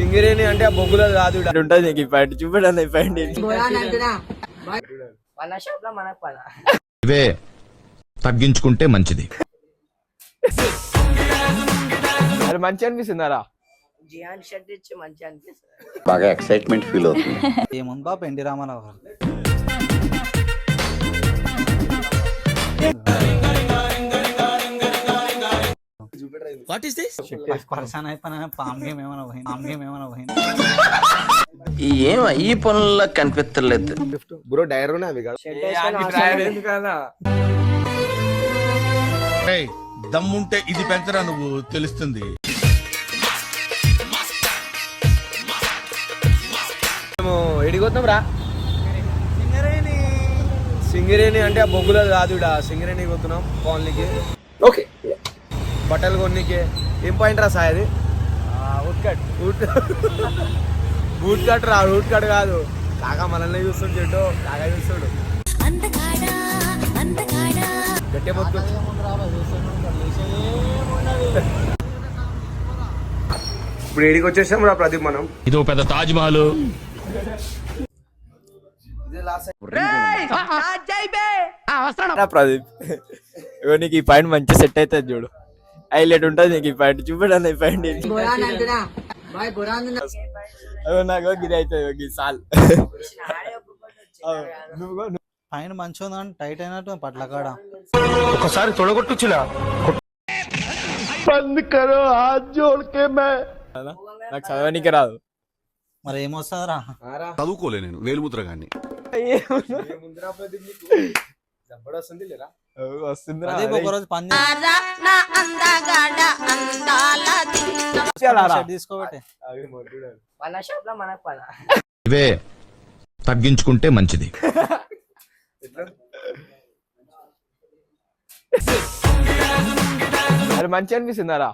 సింగరేణి అంటే ఆ బొగ్గులో కాదు ఉంటుంది నీకు ఈ ప్యాంట్ చూపెట్టండి ఈ ప్యాంట్ ఇవే తగ్గించుకుంటే మంచిది. అది మంచి అనిపిస్తుందారా జియాన్ షర్ట్ ఇచ్చి మంచి అనిపిస్తుంది. బాగా ఎక్సైట్మెంట్ ఫీల్ అవుతుంది. ఏముంది బాబు ఎన్టీ రామారావు గారు వాట్ ఇస్ దిస్? పర్సన్ అయిపోయినా పామ్ గేమ్ ఏమైనా పోయింది. ఈ పనుల్లో కనిపించలేదు. బ్రో డైరోనే అవి కాదు షర్ట్ వేసుకొని కదా దమ్ముంటే ఇది పెంచరా నువ్వు తెలుస్తుంది. మేము ఎడిగొద్దాం రా సింగరేణి అంటే ఆ బొగ్గులో కాదు సింగరేణి పోతున్నాం కాలనీకి. ఓకే బట్టలు కొన్నికి ఏం పాయింట్ రా సాయది బూట్ కట్ రా రూట్ కట్ కాదు. కాకా మనల్ని చూస్తాడు చెట్టు కాకా చూస్తాడు గట్టే మొత్తం. ఇప్పుడు ఏడికి వచ్చేసాం రా ప్రదీప్ మనం. ఇదో పెద్ద తాజ్ మహల్. ప్రదీప్ ఇగో నీకు ఈ పాయింట్ మంచి సెట్ అవుతుంది చూడు. హైలైట్ ఉంటుంది నీకు ఈ పాయింట్ చూపెట్టండి ఈ పాయింట్ నాకు గిరి అవుతుంది సాల్. పైన మంచిగా ఉందని టైట్ అయినట్టు పట్ల కాడ ఒకసారి తొడగొట్టుచులా నాకు చదవనీకి రాదు. మరి ఏమొస్తుందిరా చదువుకోలే నేను వేలుముద్రగాన్ని. అదే ఒక రోజు పని తీసుకోబట్టే మన షాప్ లో మనకు పని. ఇవే తగ్గించుకుంటే మంచిది. అది మంచి అనిపిస్తుందారా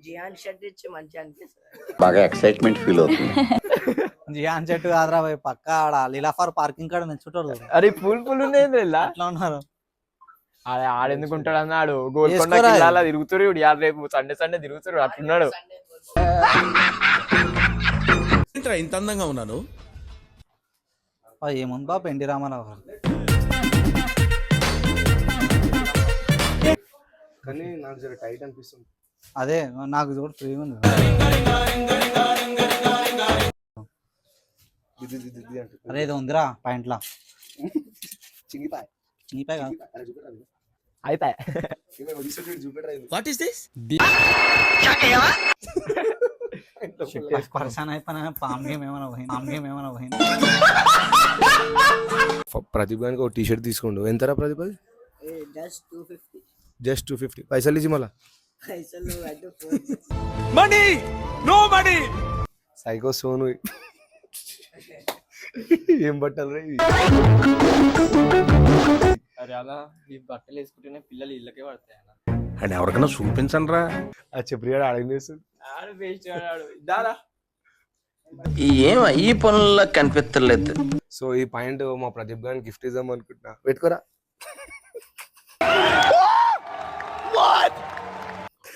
జియాన్ షర్ట్ ఇచ్చి మంచి అనిపిస్తుంది. బాగా ఎక్సైట్మెంట్ ఫీల్ అవుతుంది. జియాన్ చెట్టు కాదురా పోయి పక్క ఆడ లీలాఫర్ పార్కింగ్ కాడ నిల్చుంటారు. అరే పూల్ ఉన్నాయి అట్లా ఉన్నారు. ఆడెందుకు ఉంటాడు అన్నాడు. గోల్కొండ కిల్లాలా తిరుగుతారు యారు రేపు సండే తిరుగుతారు అట్లున్నాడు. ఇంత అందంగా ఉన్నాను. ఏముంది బాబు ఎన్టీ రామారావు గారు కానీ నాకు జర టైట్ అనిపిస్తుంది. అదే నాకు చూడు ఫ్రీగా ఉంది. అరే ఇది ఉందిరా పాయింట్లా చినిపాయ కాదు అయిపోయా. What is this? పర్సన్ అయిపోయినా పామ్ గేమ్ ఏమైనా పోయింది. ప్రదీప్ గారికి ఒక టీ షర్ట్ తీసుకోండు. ఎంతరా ప్రదీప్ అది? జస్ట్ 250. జస్ట్ 250 పైసలు ఇచ్చి మళ్ళా పైసలు money no money. Psycho Sonu ఏం బట్టలు రా ఇవి? అరే అలా ఈ బట్టలు వేసుకుంటేనే పిల్లలు ఇళ్ళకే పడతాయి అన్న. అండ్ ఎవరికైనా చూపించండి రా. ఆ చెప్పిగాడు అడిగి ఆడు వేస్ట్ ఆడు దారా. ఈ పనుల్లో కనిపించలేదు. సో ఈ పాయింట్ మా ప్రదీప్ గారికి గిఫ్ట్ ఇద్దాం అనుకుంటున్నా. పెట్టుకోరా.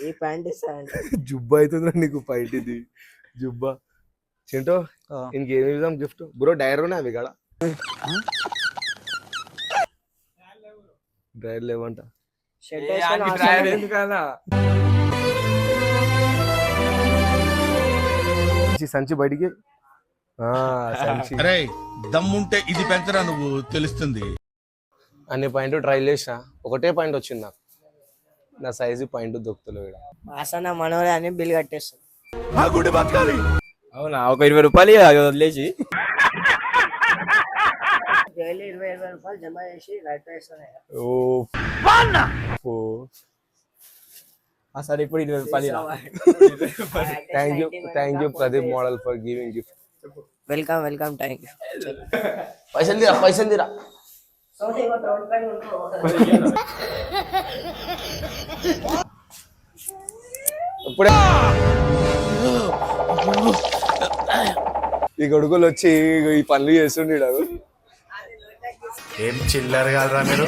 ఈ ప్యాంట్ ఇస్తానంటే జుబ్బా అవుతుందిరా నీకు పాయింట్ ఇది జుబ్బా. చింటో ఇంకేమి ఇద్దాం గిఫ్ట్? బ్రో డైరోనే అవి కదా డ్రైర్ లేవంట. షర్ట్ వేసుకొని కదా సంచి బయటికి సంచి అరే దమ్ముంటే ఇది పెంచరా నువ్వు తెలుస్తుంది. అన్ని పాయింట్ ట్రై చేసిన ఒకటే పాయింట్ వచ్చింది నాకు. నా సైజు పాయింట్ దొక్కుతలు ఇక్కడ. వాసన మనోరే అని బిల్ కట్టేస్తాను. అవునా ఒక 20 రూపాయలు వదిలేసి డైలీ 20 రూపాయలు జమ చేసి రైట్ వేస్తాను. సరే ఇప్పుడు 20 రూపాయలు. Thank you Pradeep model for giving gift. Welcome thank you. పైసలు తీరా ఇప్పుడే ఈ కొడుకులు వచ్చి ఈ పనులు చేస్తుండే. ఏం చిల్లర కాదురా మీరు.